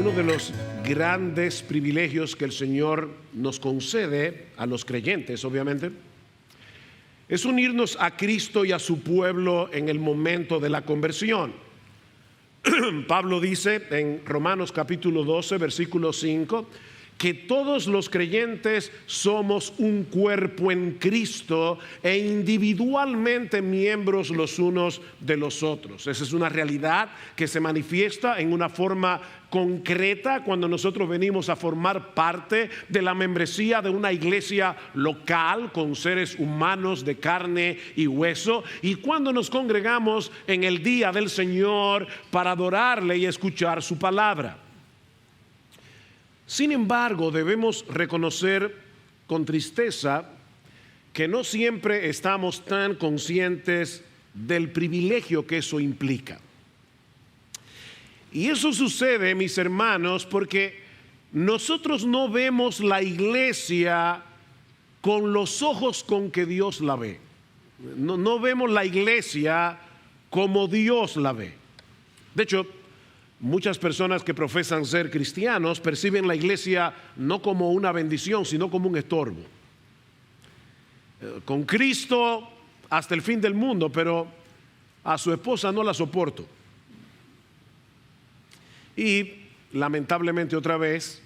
Uno de los grandes privilegios que el Señor nos concede a los creyentes, obviamente, es unirnos a Cristo y a su pueblo en el momento de la conversión. Pablo dice en Romanos capítulo 12, versículo 5, que todos los creyentes somos un cuerpo en Cristo e individualmente miembros los unos de los otros. Esa es una realidad que se manifiesta en una forma concreta cuando nosotros venimos a formar parte de la membresía de una iglesia local con seres humanos de carne y hueso, y cuando nos congregamos en el día del Señor para adorarle y escuchar su palabra. Sin embargo, debemos reconocer con tristeza que no siempre estamos tan conscientes del privilegio que eso implica. Y eso sucede, mis hermanos, porque nosotros no vemos la iglesia con los ojos con que Dios la ve. No vemos la iglesia como Dios la ve. De hecho, muchas personas que profesan ser cristianos perciben la iglesia no como una bendición, sino como un estorbo. Con Cristo hasta el fin del mundo, pero a su esposa no la soporto. Y lamentablemente otra vez,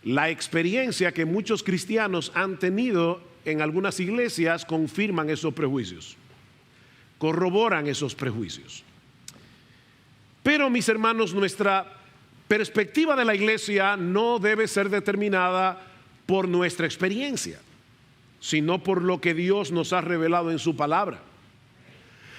la experiencia que muchos cristianos han tenido en algunas iglesias confirman esos prejuicios, corroboran esos prejuicios. Pero, mis hermanos, nuestra perspectiva de la iglesia no debe ser determinada por nuestra experiencia, sino por lo que Dios nos ha revelado en su palabra.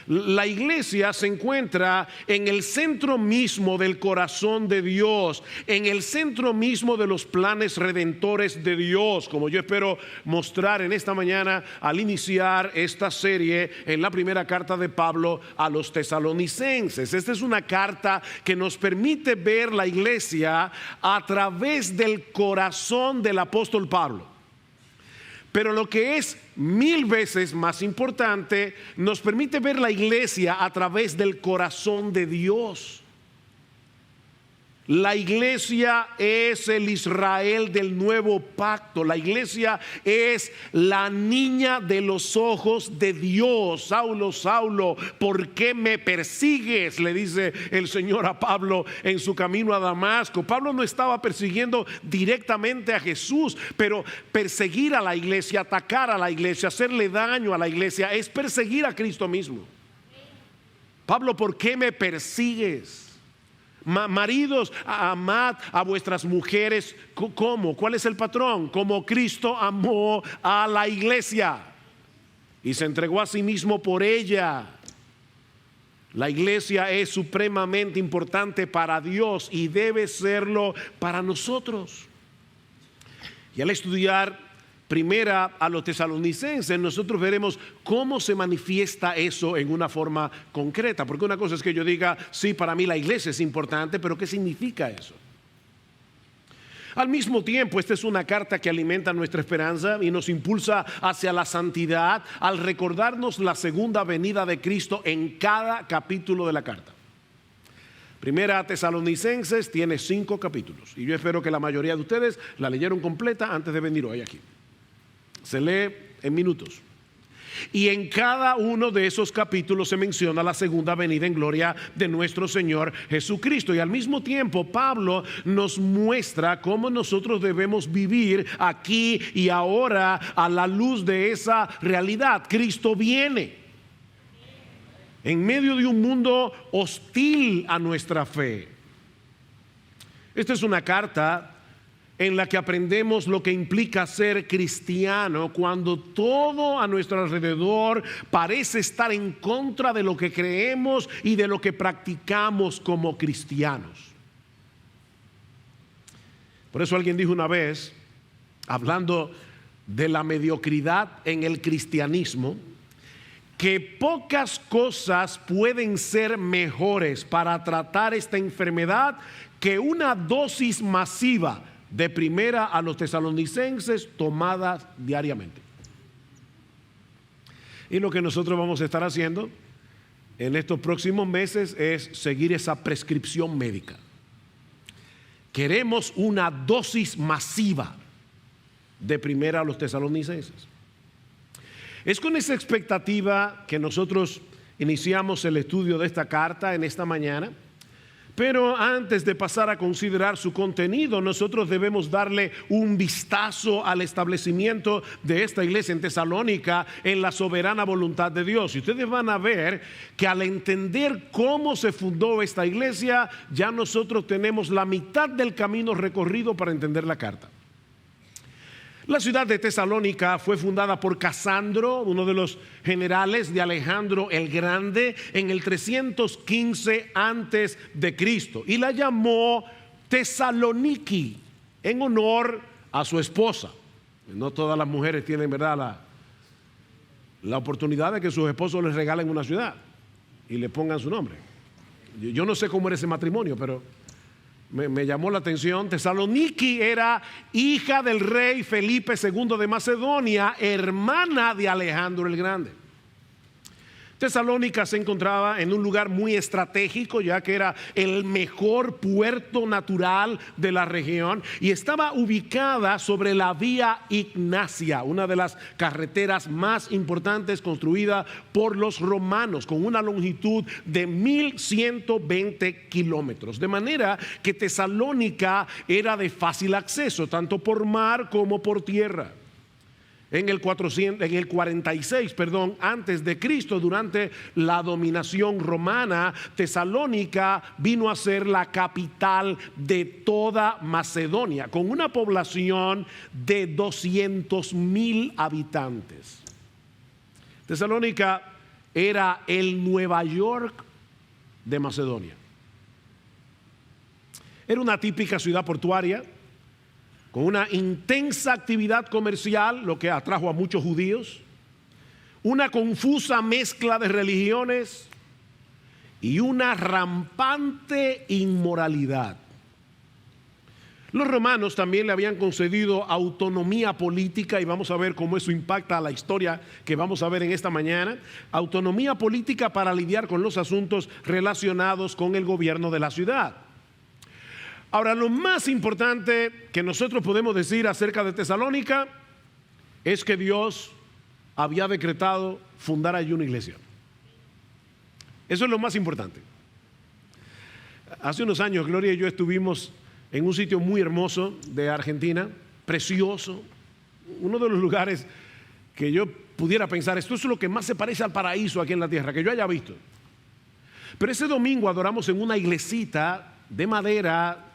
La iglesia se encuentra en el centro mismo del corazón de Dios, en el centro mismo de los planes redentores de Dios, como yo espero mostrar en esta mañana al iniciar esta serie en la primera carta de Pablo a los tesalonicenses. Esta es una carta que nos permite ver la iglesia a través del corazón del apóstol Pablo. Pero lo que es 1000 veces más importante, nos permite ver la iglesia a través del corazón de Dios. La iglesia es el Israel del nuevo pacto. La iglesia es la niña de los ojos de Dios. Saulo, Saulo, ¿por qué me persigues?, le dice el Señor a Pablo en su camino a Damasco. Pablo no estaba persiguiendo directamente a Jesús, pero perseguir a la iglesia, atacar a la iglesia, hacerle daño a la iglesia, es perseguir a Cristo mismo. Pablo, ¿por qué me persigues? Maridos, amad a vuestras mujeres. ¿Cómo? ¿Cuál es el patrón? Como Cristo amó a la iglesia y se entregó a sí mismo por ella. La iglesia es supremamente importante para Dios y debe serlo para nosotros. Y al estudiar primera a los tesalonicenses, nosotros veremos cómo se manifiesta eso en una forma concreta. Porque una cosa es que yo diga, sí, para mí la iglesia es importante, pero ¿qué significa eso? Al mismo tiempo, esta es una carta que alimenta nuestra esperanza y nos impulsa hacia la santidad al recordarnos la segunda venida de Cristo en cada capítulo de la carta. Primera a Tesalonicenses tiene 5 capítulos y yo espero que la mayoría de ustedes la leyeron completa antes de venir hoy aquí. Se lee en minutos. Y en cada uno de esos capítulos se menciona la segunda venida en gloria de nuestro Señor Jesucristo. Y al mismo tiempo Pablo nos muestra cómo nosotros debemos vivir aquí y ahora a la luz de esa realidad. Cristo viene en medio de un mundo hostil a nuestra fe. Esta es una carta en la que aprendemos lo que implica ser cristiano cuando todo a nuestro alrededor parece estar en contra de lo que creemos y de lo que practicamos como cristianos. Por eso alguien dijo una vez, hablando de la mediocridad en el cristianismo, que pocas cosas pueden ser mejores para tratar esta enfermedad que una dosis masiva de primera a los tesalonicenses tomadas diariamente. Y lo que nosotros vamos a estar haciendo en estos próximos meses es seguir esa prescripción médica. queremos una dosis masiva de primera a los tesalonicenses. Es con esa expectativa que nosotros iniciamos el estudio de esta carta en esta mañana. Pero antes de pasar a considerar su contenido, nosotros debemos darle un vistazo al establecimiento de esta iglesia en Tesalónica en la soberana voluntad de Dios. Y ustedes van a ver que al entender cómo se fundó esta iglesia, ya nosotros tenemos la mitad del camino recorrido para entender la carta. La ciudad de Tesalónica fue fundada por Casandro, uno de los generales de Alejandro el Grande, en el 315 antes de Cristo, y la llamó Tesaloniki en honor a su esposa. No todas las mujeres tienen, ¿verdad?, la oportunidad de que sus esposos les regalen una ciudad y le pongan su nombre. Yo no sé cómo era ese matrimonio, pero me llamó la atención. Tesaloniki era hija del rey Felipe II de Macedonia, hermana de Alejandro el Grande. Tesalónica se encontraba en un lugar muy estratégico, ya que era el mejor puerto natural de la región, y estaba ubicada sobre la vía Ignacia, una de las carreteras más importantes construida por los romanos, con una longitud de 1120 kilómetros. De manera que Tesalónica era de fácil acceso, tanto por mar como por tierra. En el 46, antes de Cristo, durante la dominación romana, Tesalónica vino a ser la capital de toda Macedonia, con una población de 200,000 habitantes. Tesalónica era el Nueva York de Macedonia. Era una típica ciudad portuaria, con una intensa actividad comercial, lo que atrajo a muchos judíos, una confusa mezcla de religiones y una rampante inmoralidad. Los romanos también le habían concedido autonomía política, y vamos a ver cómo eso impacta a la historia que vamos a ver en esta mañana. Autonomía política para lidiar con los asuntos relacionados con el gobierno de la ciudad. Ahora, lo más importante que nosotros podemos decir acerca de Tesalónica es que Dios había decretado fundar allí una iglesia. Eso es lo más importante. Hace unos años, Gloria y yo estuvimos en un sitio muy hermoso de Argentina, precioso, uno de los lugares que yo pudiera pensar, esto es lo que más se parece al paraíso aquí en la tierra, que yo haya visto. Pero ese domingo adoramos en una iglesita de madera,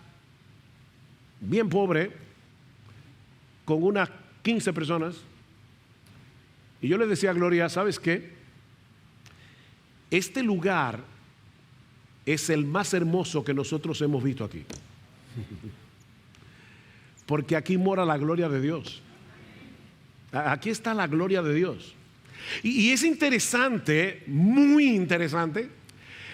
bien pobre, con unas 15 personas, y yo le decía a Gloria, ¿sabes qué? Este lugar es el más hermoso que nosotros hemos visto aquí, porque aquí mora la gloria de Dios. Aquí está la gloria de Dios, y es interesante, muy interesante,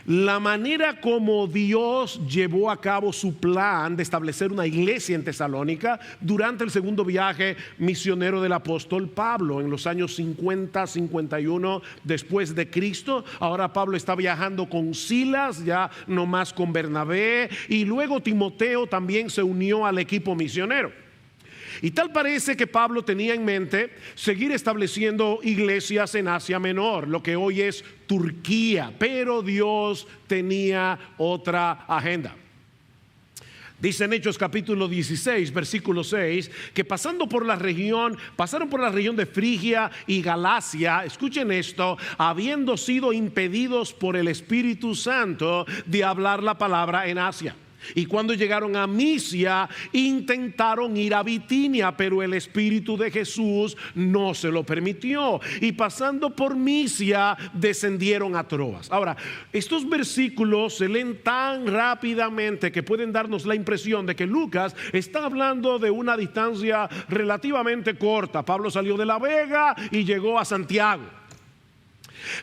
la manera como Dios llevó a cabo su plan de establecer una iglesia en Tesalónica durante el segundo viaje misionero del apóstol Pablo en los años 50-51 después de Cristo. Ahora Pablo está viajando con Silas, ya no más con Bernabé, y luego Timoteo también se unió al equipo misionero. Y tal parece que Pablo tenía en mente seguir estableciendo iglesias en Asia Menor, lo que hoy es Turquía, pero Dios tenía otra agenda. Dice en Hechos capítulo 16, versículo 6, que pasaron por la región de Frigia y Galacia, escuchen esto, habiendo sido impedidos por el Espíritu Santo de hablar la palabra en Asia. Y cuando llegaron a Misia, intentaron ir a Bitinia, pero el Espíritu de Jesús no se lo permitió. Y pasando por Misia, descendieron a Troas. Ahora, estos versículos se leen tan rápidamente que pueden darnos la impresión de que Lucas está hablando de una distancia relativamente corta. Pablo salió de La Vega y llegó a Santiago.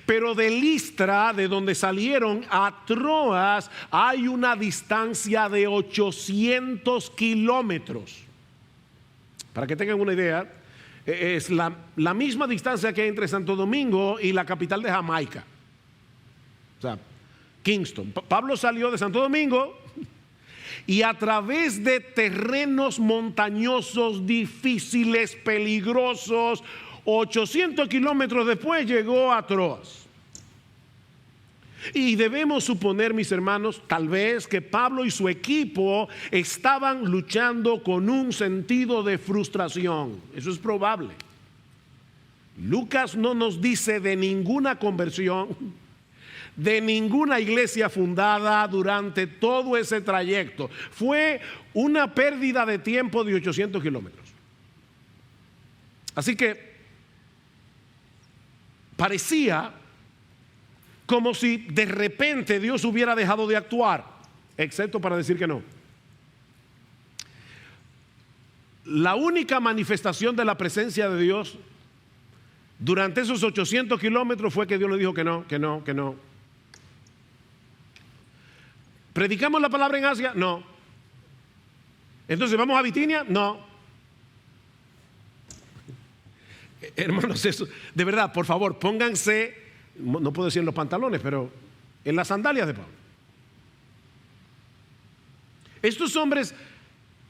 Pero de Listra, de donde salieron, a Troas hay una distancia de 800 kilómetros. Para que tengan una idea, es la misma distancia que hay entre Santo Domingo y la capital de Jamaica, o sea, Kingston. Pablo salió de Santo Domingo y a través de terrenos montañosos, difíciles, peligrosos. 800 kilómetros después llegó a Troas. Y debemos suponer, mis hermanos, tal vez que Pablo y su equipo estaban luchando con un sentido de frustración. Eso es probable. Lucas no nos dice de ninguna conversión, de ninguna iglesia fundada durante todo ese trayecto. Fue una pérdida de tiempo de 800 kilómetros. Así que parecía como si de repente Dios hubiera dejado de actuar, excepto para decir que no. La única manifestación de la presencia de Dios durante esos 800 kilómetros fue que Dios le dijo que no, que no, que no. ¿Predicamos la palabra en Asia? No. Entonces, ¿vamos a Bitinia? No. Hermanos, eso, de verdad, por favor, pónganse, no puedo decir en los pantalones, pero en las sandalias de Pablo. Estos hombres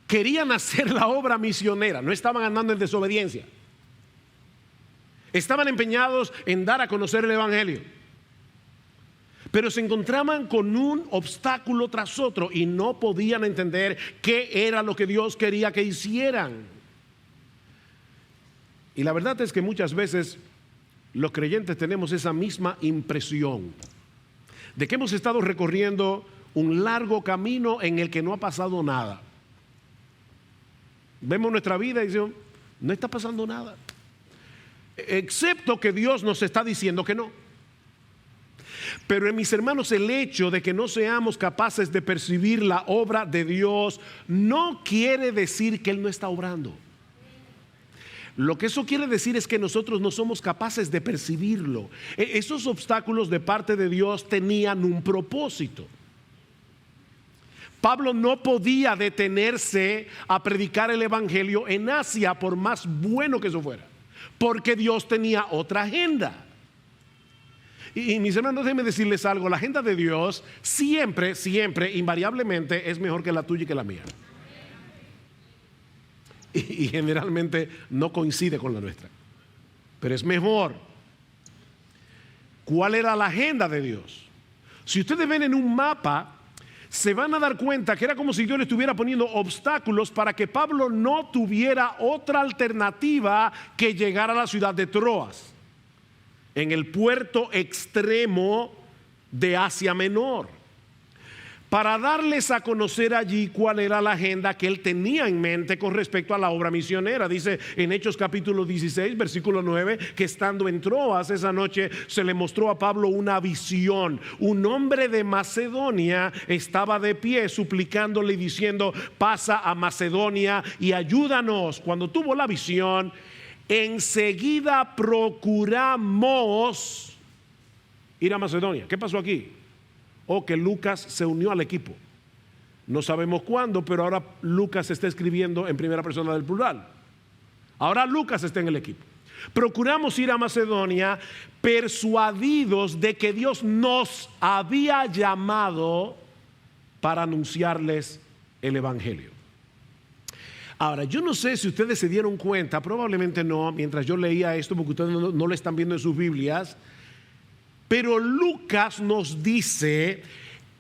querían hacer la obra misionera, no estaban andando en desobediencia. Estaban empeñados en dar a conocer el evangelio, pero se encontraban con un obstáculo tras otro y no podían entender qué era lo que Dios quería que hicieran. Y la verdad es que muchas veces los creyentes tenemos esa misma impresión de que hemos estado recorriendo un largo camino en el que no ha pasado nada. Vemos nuestra vida y decimos, no está pasando nada, excepto que Dios nos está diciendo que no. Pero mis hermanos, el hecho de que no seamos capaces de percibir la obra de Dios no quiere decir que Él no está obrando. Lo que eso quiere decir es que nosotros no somos capaces de percibirlo. Esos obstáculos de parte de Dios tenían un propósito. Pablo no podía detenerse a predicar el evangelio en Asia, por más bueno que eso fuera, porque Dios tenía otra agenda. Y mis hermanos, déjenme decirles algo: la agenda de Dios siempre, siempre, invariablemente es mejor que la tuya y que la mía. Y generalmente no coincide con la nuestra, pero es mejor. ¿Cuál era la agenda de Dios? Si ustedes ven en un mapa, se van a dar cuenta que era como si Dios le estuviera poniendo obstáculos para que Pablo no tuviera otra alternativa que llegar a la ciudad de Troas, en el puerto extremo de Asia Menor, para darles a conocer allí cuál era la agenda que él tenía en mente con respecto a la obra misionera. Dice en Hechos capítulo 16, versículo 9, que estando en Troas esa noche se le mostró a Pablo una visión. Un hombre de Macedonia estaba de pie suplicándole y diciendo: pasa a Macedonia y ayúdanos. Cuando tuvo la visión, enseguida procuramos ir a Macedonia. ¿Qué pasó aquí? Que Lucas se unió al equipo. No sabemos cuándo, pero ahora Lucas está escribiendo en primera persona del plural. Ahora Lucas está en el equipo. Procuramos ir a Macedonia, persuadidos de que Dios nos había llamado para anunciarles el evangelio. Ahora, yo no sé si ustedes se dieron cuenta, probablemente no, mientras yo leía esto, porque ustedes no lo están viendo en sus Biblias, pero Lucas nos dice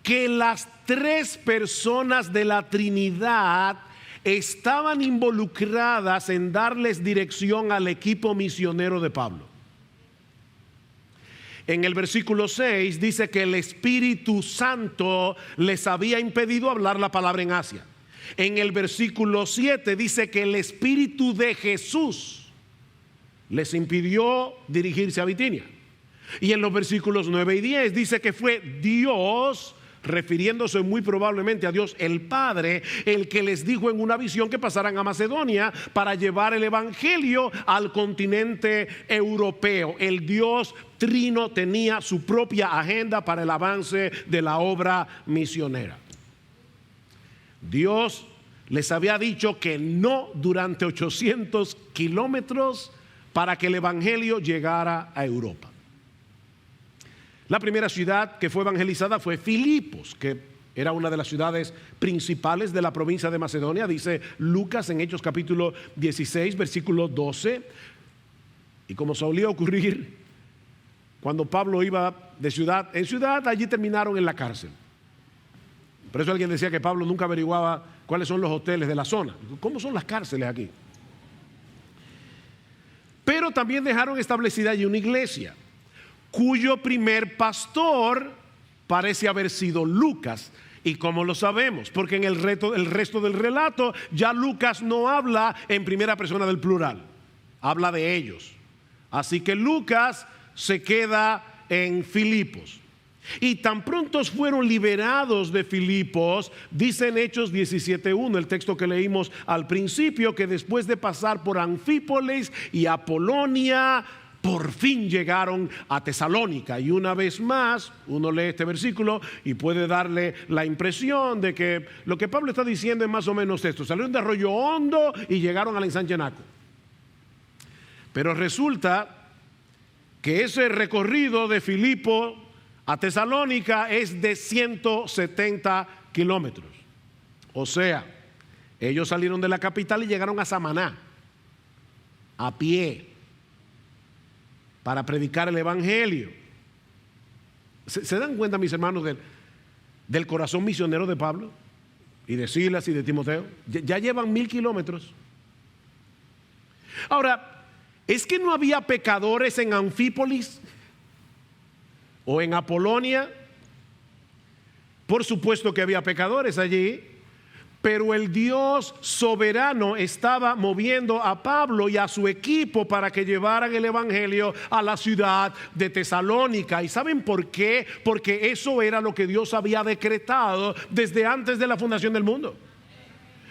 que las tres personas de la Trinidad estaban involucradas en darles dirección al equipo misionero de Pablo. En el versículo 6 dice que el Espíritu Santo les había impedido hablar la palabra en Asia. En el versículo 7 dice que el Espíritu de Jesús les impidió dirigirse a Bitinia. Y en los versículos 9 y 10 dice que fue Dios, refiriéndose muy probablemente a Dios el Padre, el que les dijo en una visión que pasaran a Macedonia para llevar el evangelio al continente europeo. El Dios trino tenía su propia agenda para el avance de la obra misionera. Dios les había dicho que no durante 800 kilómetros para que el evangelio llegara a Europa. La primera ciudad que fue evangelizada fue Filipos, que Era una de las ciudades principales de la provincia de Macedonia, dice Lucas en Hechos capítulo 16, versículo 12. Y como solía ocurrir, cuando Pablo iba de ciudad en ciudad, allí terminaron en la cárcel. Por eso alguien decía que Pablo nunca averiguaba cuáles son los hoteles de la zona. ¿Cómo son las cárceles aquí? Pero también dejaron establecida allí una iglesia, cuyo primer pastor parece haber sido Lucas. ¿Y cómo lo sabemos? Porque en el resto del relato ya Lucas no habla en primera persona del plural, habla de ellos. Así que Lucas se queda en Filipos. Y tan prontos fueron liberados de Filipos, dice en Hechos 17:1, el texto que leímos al principio, que después de pasar por Anfípolis y Apolonia, por fin llegaron a Tesalónica. Y una vez más, uno lee este versículo y puede darle la impresión de que lo que Pablo está diciendo es más o menos esto: salieron de Arroyo Hondo y llegaron al Ensanchenaco. Pero resulta que ese recorrido de Filipo a Tesalónica es de 170 kilómetros. O sea, ellos salieron de la capital y llegaron a Samaná a pie para predicar el evangelio. ¿Se dan cuenta, mis hermanos, del corazón misionero de Pablo y de Silas y de Timoteo? Ya llevan 1000 kilómetros. Ahora, ¿es que no había pecadores en Anfípolis o en Apolonia? Por supuesto que había pecadores allí, pero el Dios soberano estaba moviendo a Pablo y a su equipo para que llevaran el evangelio a la ciudad de Tesalónica. ¿Y saben por qué? Porque eso era lo que Dios había decretado desde antes de la fundación del mundo.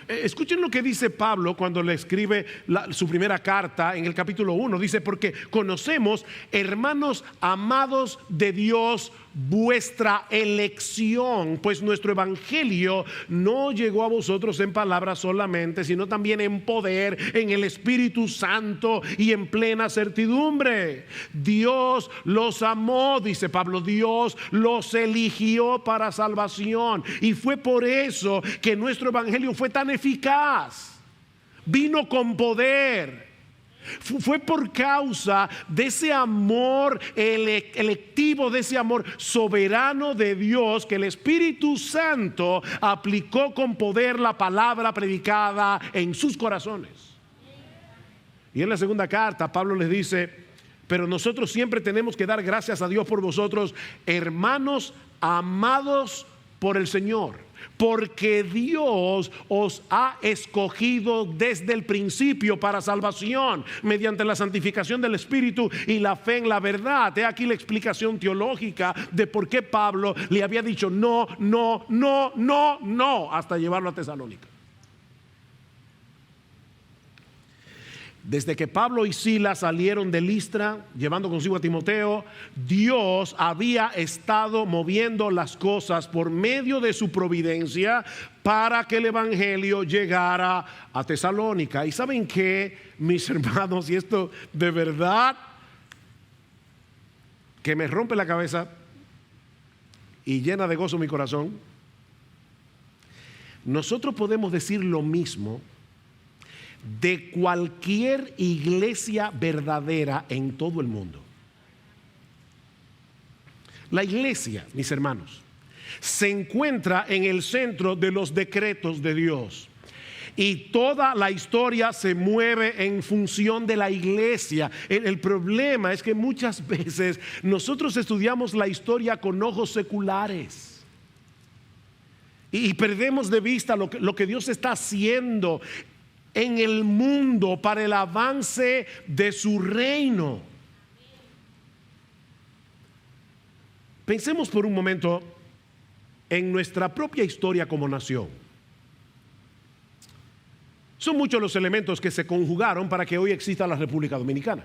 Escuchen lo que dice Pablo cuando le escribe su primera carta en el capítulo 1. Dice: porque conocemos, hermanos amados de Dios, vuestra elección, pues nuestro evangelio no llegó a vosotros en palabras solamente, sino también en poder, en el Espíritu Santo y en plena certidumbre. Dios los amó, dice Pablo, Dios los eligió para salvación, y fue por eso que nuestro evangelio fue tan eficaz, vino con poder. Fue por causa de ese amor electivo, de ese amor soberano de Dios, que el Espíritu Santo aplicó con poder la palabra predicada en sus corazones. Y en la segunda carta Pablo les dice: pero nosotros siempre tenemos que dar gracias a Dios por vosotros, hermanos amados por el Señor, porque Dios os ha escogido desde el principio para salvación, mediante la santificación del Espíritu y la fe en la verdad. He aquí la explicación teológica de por qué Pablo le había dicho no, no, no, no, no, hasta llevarlo a Tesalónica. Desde que Pablo y Silas salieron de Listra, llevando consigo a Timoteo, Dios había estado moviendo las cosas por medio de su providencia para que el evangelio llegara a Tesalónica. Y ¿saben qué, mis hermanos? Y esto de verdad que me rompe la cabeza y llena de gozo mi corazón. Nosotros podemos decir lo mismo de cualquier iglesia verdadera en todo el mundo. La iglesia, mis hermanos, se encuentra en el centro de los decretos de Dios, y toda la historia se mueve en función de la iglesia. El problema es que muchas veces nosotros estudiamos la historia con ojos seculares y perdemos de vista lo que Dios está haciendo en el mundo para el avance de su reino. Pensemos por un momento en nuestra propia historia como nación. Son muchos los elementos que se conjugaron para que hoy exista la República Dominicana.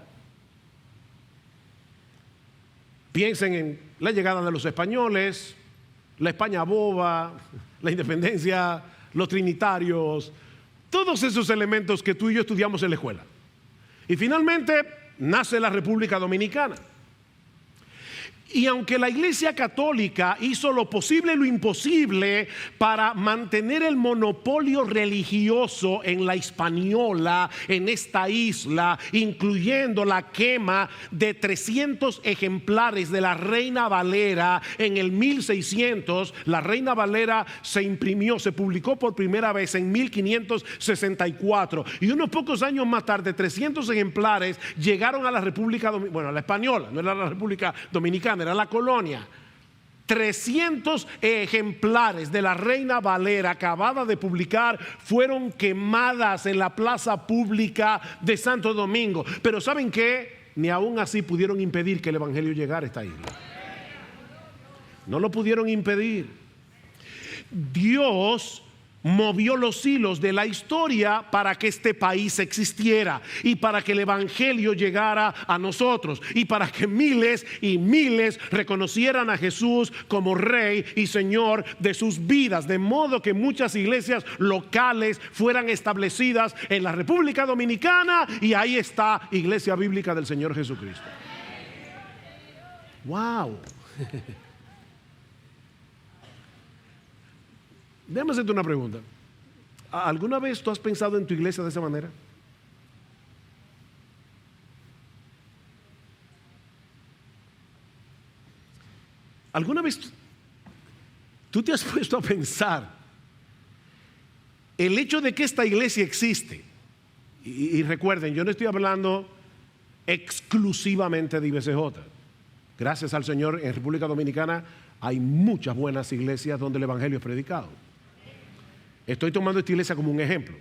Piensen en la llegada de los españoles, la España boba, la independencia, los trinitarios, todos esos elementos que tú y yo estudiamos en la escuela. Y finalmente nace la República Dominicana. Y aunque la Iglesia Católica hizo lo posible y lo imposible para mantener el monopolio religioso en la Hispaniola, en esta isla, incluyendo la quema de 300 ejemplares de la Reina Valera en el 1600, la Reina Valera se imprimió, se publicó por primera vez en 1564, y unos pocos años más tarde 300 ejemplares llegaron a la República Dominicana, bueno, a la Española, no era la República Dominicana, era la colonia. 300 ejemplares de la Reina Valera acabada de publicar fueron quemadas en la plaza pública de Santo Domingo. Pero ¿saben qué? Ni aún así pudieron impedir que el evangelio llegara a esta isla. No lo pudieron impedir. Dios movió los hilos de la historia para que este país existiera y para que el evangelio llegara a nosotros y para que miles y miles reconocieran a Jesús como Rey y Señor de sus vidas, de modo que muchas iglesias locales fueran establecidas en la República Dominicana, y ahí está Iglesia Bíblica del Señor Jesucristo. ¡Wow! Déjame hacerte una pregunta. ¿Alguna vez tú has pensado en tu iglesia de esa manera? ¿Alguna vez tú te has puesto a pensar el hecho de que esta iglesia existe? Y recuerden, yo no estoy hablando exclusivamente de IBCJ. Gracias al Señor, en República Dominicana hay muchas buenas iglesias donde el evangelio es predicado. Estoy tomando esta iglesia como un ejemplo.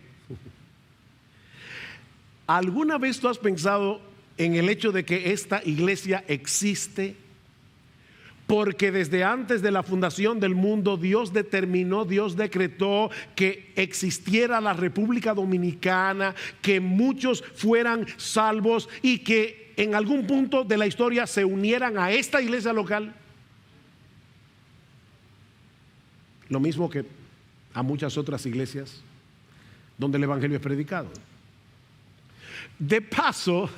¿Alguna vez tú has pensado en el hecho de que esta iglesia existe? Porque desde antes de la fundación del mundo, Dios determinó, Dios decretó que existiera la República Dominicana, que muchos fueran salvos y que en algún punto de la historia se unieran a esta iglesia local. Lo mismo que a muchas otras iglesias donde el evangelio es predicado. De paso,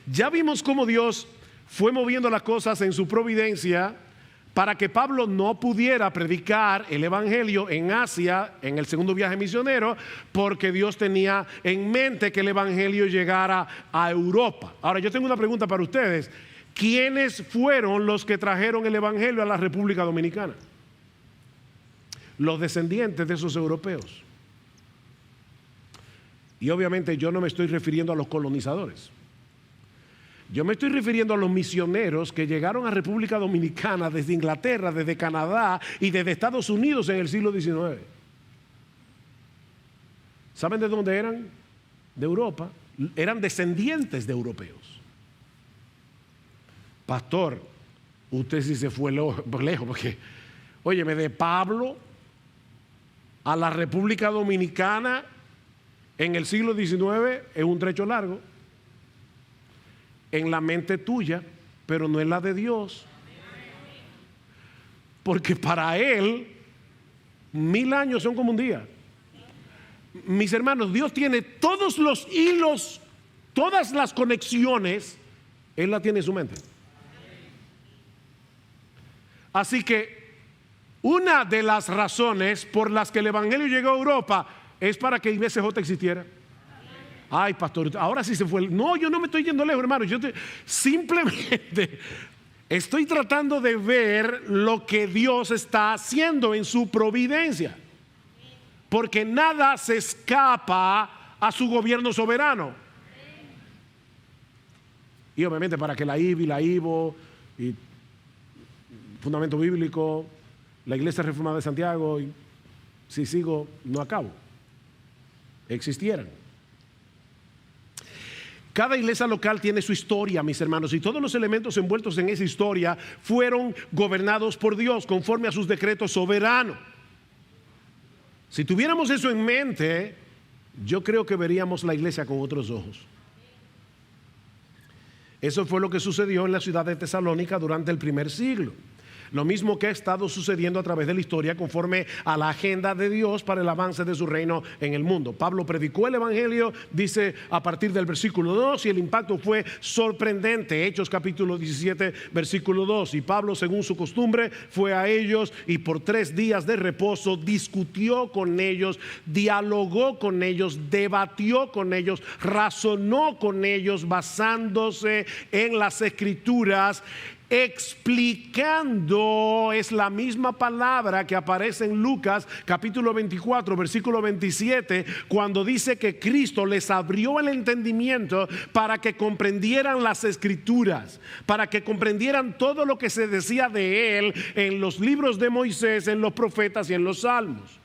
ya vimos cómo Dios fue moviendo las cosas en su providencia para que Pablo no pudiera predicar el evangelio en Asia en el segundo viaje misionero, porque Dios tenía en mente que el evangelio llegara a Europa. Ahora, yo tengo una pregunta para ustedes. ¿Quiénes fueron los que trajeron el evangelio a la República Dominicana? Los descendientes de esos europeos. Y obviamente yo no me estoy refiriendo a los colonizadores. Yo me estoy refiriendo a los misioneros que llegaron a República Dominicana desde Inglaterra, desde Canadá y desde Estados Unidos en el siglo XIX. ¿Saben de dónde eran? De Europa. Eran descendientes de europeos. Pastor, usted sí se fue lejos, porque, óyeme, de Pablo a la República Dominicana en el siglo XIX es un trecho largo. En la mente tuya, pero no en la de Dios. Porque para Él 1000 años son como un día. Mis hermanos, Dios tiene todos los hilos, todas las conexiones, Él la tiene en su mente. Así que una de las razones por las que el evangelio llegó a Europa es para que IBCJ existiera. Ay, pastor, ahora sí se fue. No, yo no me estoy yendo lejos, hermano. Simplemente estoy tratando de ver lo que Dios está haciendo en su providencia. Porque nada se escapa a su gobierno soberano. Y obviamente para que la IBI, la IVO, y Fundamento Bíblico, la Iglesia Reformada de Santiago, y si sigo, no acabo, existieran. Cada iglesia local tiene su historia, mis hermanos, y todos los elementos envueltos en esa historia fueron gobernados por Dios conforme a sus decretos soberanos. Si tuviéramos eso en mente, yo creo que veríamos la iglesia con otros ojos. Eso fue lo que sucedió en la ciudad de Tesalónica durante el primer siglo. Lo mismo que ha estado sucediendo a través de la historia conforme a la agenda de Dios para el avance de su reino en el mundo. Pablo predicó el evangelio, dice a partir del versículo 2, y el impacto fue sorprendente. Hechos capítulo 17, versículo 2. Y Pablo, según su costumbre, fue a ellos y por 3 días de reposo discutió con ellos, dialogó con ellos, debatió con ellos, razonó con ellos basándose en las escrituras, explicando. Es la misma palabra que aparece en Lucas capítulo 24 versículo 27, cuando dice que Cristo les abrió el entendimiento para que comprendieran las escrituras, para que comprendieran todo lo que se decía de él en los libros de Moisés, en los profetas y en los salmos.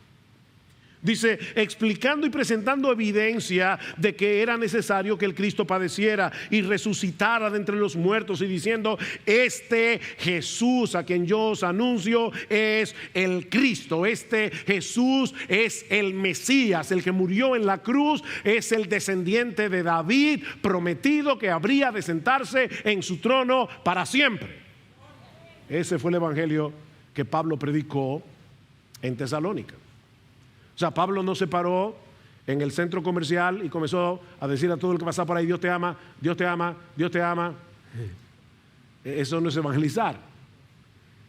Dice, explicando y presentando evidencia de que era necesario que el Cristo padeciera y resucitara de entre los muertos, y diciendo, este Jesús a quien yo os anuncio es el Cristo, este Jesús es el Mesías, el que murió en la cruz, es el descendiente de David, prometido que habría de sentarse en su trono para siempre. Ese fue el evangelio que Pablo predicó en Tesalónica. O sea, Pablo no se paró en el centro comercial y comenzó a decir a todo el que pasaba por ahí, Dios te ama, Dios te ama, Dios te ama. Eso no es evangelizar,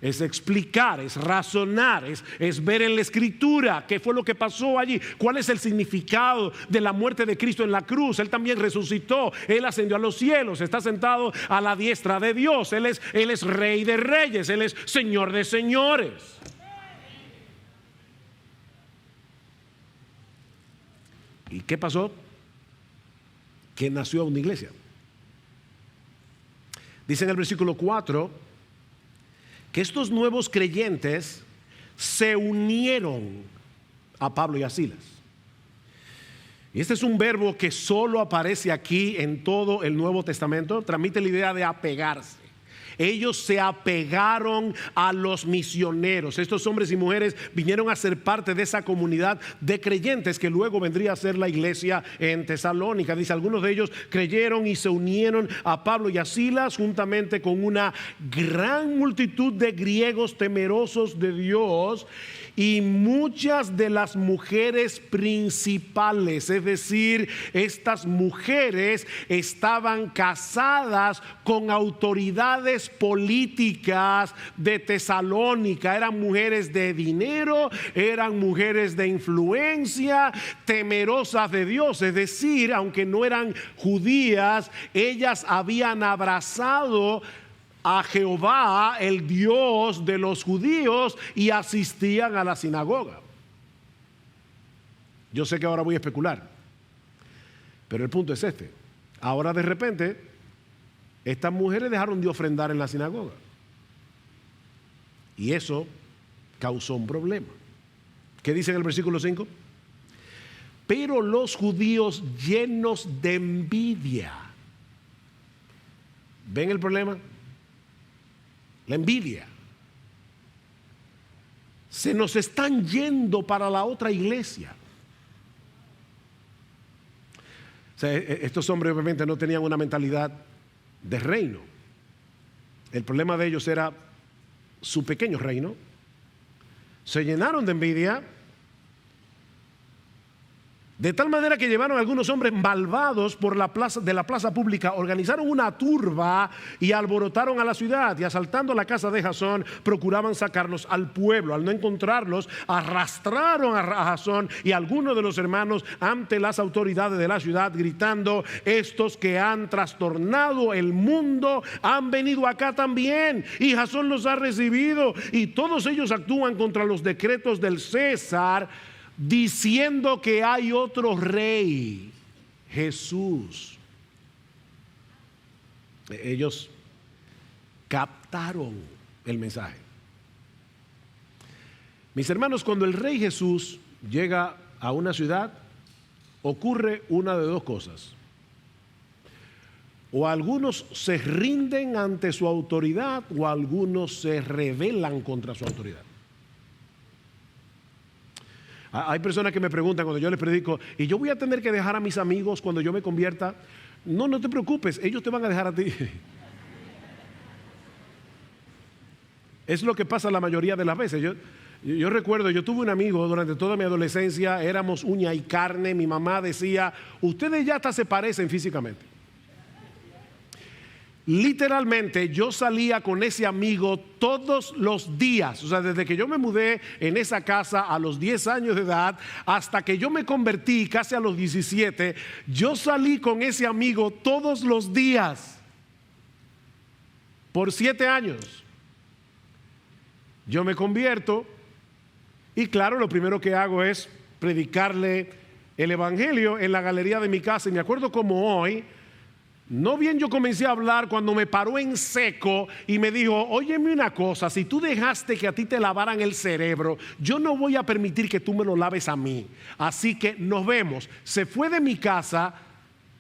es explicar, es razonar, es ver en la escritura qué fue lo que pasó allí, cuál es el significado de la muerte de Cristo en la cruz. Él también resucitó, Él ascendió a los cielos, está sentado a la diestra de Dios, Él es Rey de reyes, Él es Señor de señores. ¿Y qué pasó? Que nació una iglesia. Dice en el versículo 4 que estos nuevos creyentes se unieron a Pablo y a Silas. Y este es un verbo que solo aparece aquí en todo el Nuevo Testamento. Transmite la idea de apegarse. Ellos se apegaron a los misioneros. Estos hombres y mujeres vinieron a ser parte de esa comunidad de creyentes que luego vendría a ser la iglesia en Tesalónica. Dice, algunos de ellos creyeron y se unieron a Pablo y a Silas juntamente con una gran multitud de griegos temerosos de Dios y muchas de las mujeres principales. Es decir, estas mujeres estaban casadas con autoridades políticas de Tesalónica. Eran mujeres de dinero, eran mujeres de influencia, temerosas de Dios. Es decir, aunque no eran judías, ellas habían abrazado a Jehová, el Dios de los judíos, y asistían a la sinagoga. Yo sé que ahora voy a especular, pero el punto es este. Ahora de repente estas mujeres dejaron de ofrendar en la sinagoga y eso causó un problema. ¿Qué dice en el versículo 5? Pero los judíos, llenos de envidia. ¿Ven el problema? La envidia. Se nos están yendo para la otra iglesia. O sea, estos hombres obviamente no tenían una mentalidad de reino. El problema de ellos era su pequeño reino. Se llenaron de envidia, de tal manera que llevaron a algunos hombres malvados por la plaza pública, organizaron una turba y alborotaron a la ciudad, y asaltando la casa de Jasón procuraban sacarlos al pueblo. Al no encontrarlos, arrastraron a Jasón y a algunos de los hermanos ante las autoridades de la ciudad, gritando, estos que han trastornado el mundo han venido acá también, y Jasón los ha recibido, y todos ellos actúan contra los decretos del César, diciendo que hay otro rey, Jesús. Ellos captaron el mensaje. Mis hermanos, cuando el rey Jesús llega a una ciudad, ocurre una de dos cosas. O algunos se rinden ante su autoridad, o algunos se rebelan contra su autoridad. Hay personas que me preguntan cuando yo les predico, ¿y yo voy a tener que dejar a mis amigos cuando yo me convierta? No, no te preocupes, ellos te van a dejar a ti. Es lo que pasa la mayoría de las veces. Yo recuerdo, yo tuve un amigo durante toda mi adolescencia, éramos uña y carne, mi mamá decía, ustedes ya hasta se parecen físicamente. Literalmente yo salía con ese amigo todos los días, o sea, desde que yo me mudé en esa casa a los 10 años de edad hasta que yo me convertí casi a los 17, yo salí con ese amigo todos los días por 7 años. Yo me convierto y claro, lo primero que hago es predicarle el evangelio en la galería de mi casa, y me acuerdo como hoy. No bien yo comencé a hablar cuando me paró en seco y me dijo, óyeme una cosa, si tú dejaste que a ti te lavaran el cerebro, yo no voy a permitir que tú me lo laves a mí. Así que nos vemos. Se fue de mi casa,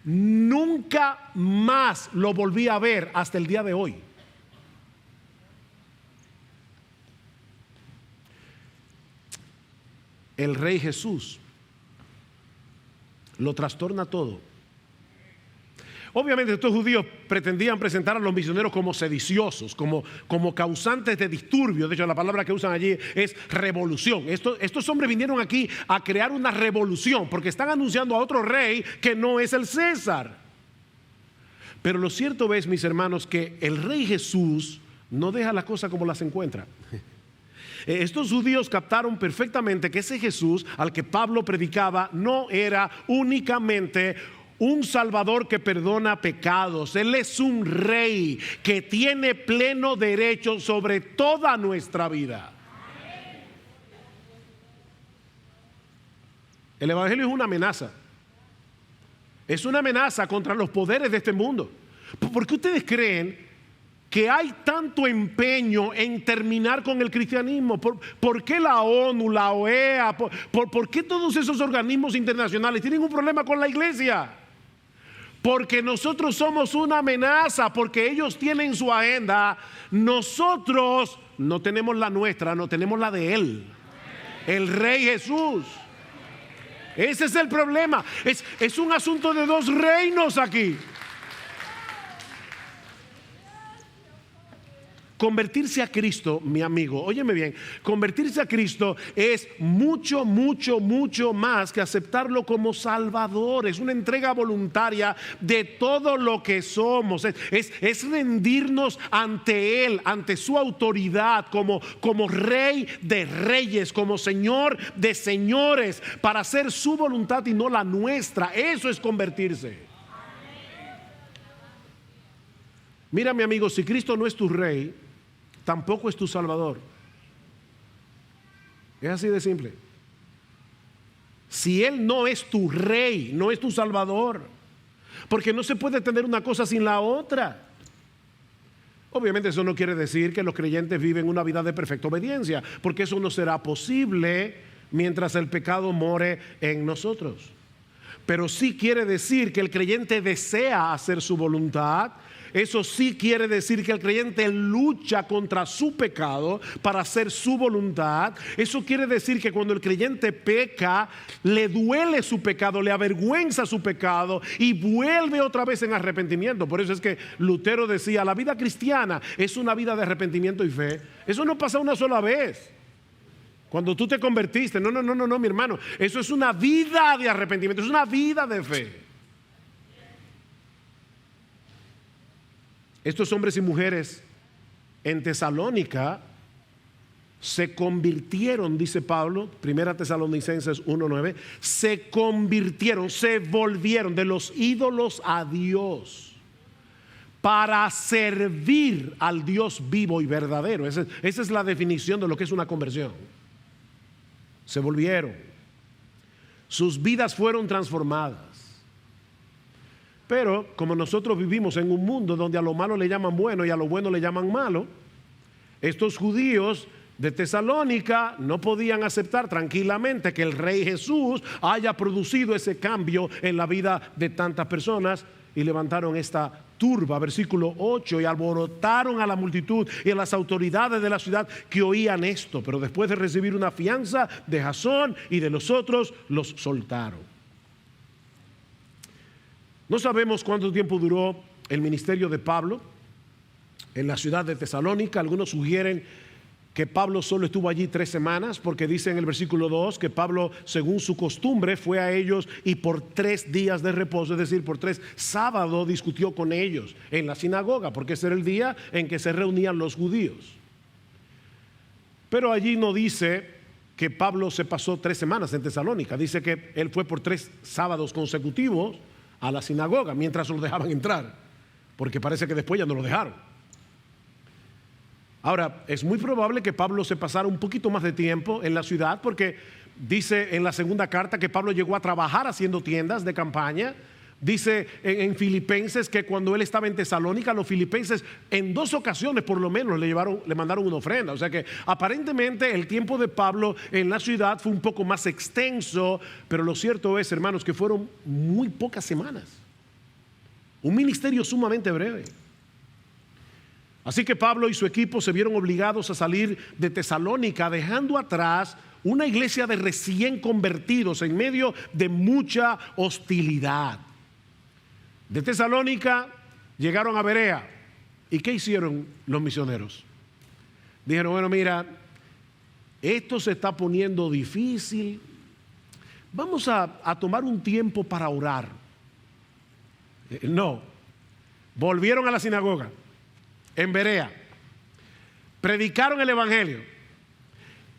nunca más lo volví a ver hasta el día de hoy. El Rey Jesús lo trastorna todo. Obviamente estos judíos pretendían presentar a los misioneros como sediciosos, como causantes de disturbios. De hecho, la palabra que usan allí es revolución. Estos hombres vinieron aquí a crear una revolución porque están anunciando a otro rey que no es el César. Pero lo cierto es, mis hermanos, que el Rey Jesús no deja las cosas como las encuentra. Estos judíos captaron perfectamente que ese Jesús al que Pablo predicaba no era únicamente un Salvador que perdona pecados. Él es un rey que tiene pleno derecho sobre toda nuestra vida. El evangelio es una amenaza. Es una amenaza contra los poderes de este mundo. ¿Por qué ustedes creen que hay tanto empeño en terminar con el cristianismo? ¿Por qué la ONU, la OEA, por qué todos esos organismos internacionales tienen un problema con la iglesia? Porque nosotros somos una amenaza, porque ellos tienen su agenda. Nosotros no tenemos la nuestra, no tenemos la de Él, el Rey Jesús. Ese es el problema. Es un asunto de dos reinos aquí. Convertirse a Cristo, mi amigo, óyeme bien, convertirse a Cristo es mucho, mucho, mucho más que aceptarlo como Salvador. Es una entrega voluntaria de todo lo que somos. Es rendirnos ante Él, ante su autoridad como Rey de reyes, como Señor de señores, para hacer su voluntad y no la nuestra. Eso es convertirse. Mira, mi amigo, si Cristo no es tu Rey, tampoco es tu Salvador. Es así de simple. Si Él no es tu Rey, no es tu Salvador, porque no se puede tener una cosa sin la otra. Obviamente eso no quiere decir que los creyentes viven una vida de perfecta obediencia, porque eso no será posible mientras el pecado more en nosotros. Pero sí quiere decir que el creyente desea hacer su voluntad. Eso sí quiere decir que el creyente lucha contra su pecado para hacer su voluntad. Eso quiere decir que cuando el creyente peca, le duele su pecado, le avergüenza su pecado y vuelve otra vez en arrepentimiento. Por eso es que Lutero decía, la vida cristiana es una vida de arrepentimiento y fe. Eso no pasa una sola vez. Cuando tú te convertiste, no, mi hermano. Eso es una vida de arrepentimiento, es una vida de fe. Estos hombres y mujeres en Tesalónica se convirtieron, dice Pablo, 1 Tesalonicenses 1:9, se convirtieron, se volvieron de los ídolos a Dios para servir al Dios vivo y verdadero. Esa es la definición de lo que es una conversión. Se volvieron. Sus vidas fueron transformadas. Pero como nosotros vivimos en un mundo donde a lo malo le llaman bueno y a lo bueno le llaman malo, estos judíos de Tesalónica no podían aceptar tranquilamente que el Rey Jesús haya producido ese cambio en la vida de tantas personas y levantaron esta turba, versículo 8, y alborotaron a la multitud y a las autoridades de la ciudad que oían esto, pero después de recibir una fianza de Jasón y de los otros, los soltaron. No sabemos cuánto tiempo duró el ministerio de Pablo en la ciudad de Tesalónica. Algunos sugieren que Pablo solo estuvo allí 3 semanas, porque dice en el versículo 2 que Pablo, según su costumbre, fue a ellos y por 3 días de reposo, es decir, por 3 sábados discutió con ellos en la sinagoga, porque ese era el día en que se reunían los judíos. Pero allí no dice que Pablo se pasó 3 semanas en Tesalónica, dice que él fue por 3 sábados consecutivos a la sinagoga mientras lo dejaban entrar, porque parece que después ya no lo dejaron. Ahora, es muy probable que Pablo se pasara un poquito más de tiempo en la ciudad, porque dice en la segunda carta que Pablo llegó a trabajar haciendo tiendas de campaña. Dice en Filipenses que cuando él estaba en Tesalónica, los filipenses en 2 ocasiones por lo menos le mandaron una ofrenda. O sea que aparentemente el tiempo de Pablo en la ciudad fue un poco más extenso, pero lo cierto es, hermanos, que fueron muy pocas semanas. Un ministerio sumamente breve. Así que Pablo y su equipo se vieron obligados a salir de Tesalónica, dejando atrás una iglesia de recién convertidos en medio de mucha hostilidad. De Tesalónica llegaron a Berea. ¿Y qué hicieron los misioneros? Dijeron, bueno, mira, esto se está poniendo difícil. Vamos a tomar un tiempo para orar. No, volvieron a la sinagoga en Berea, predicaron el evangelio,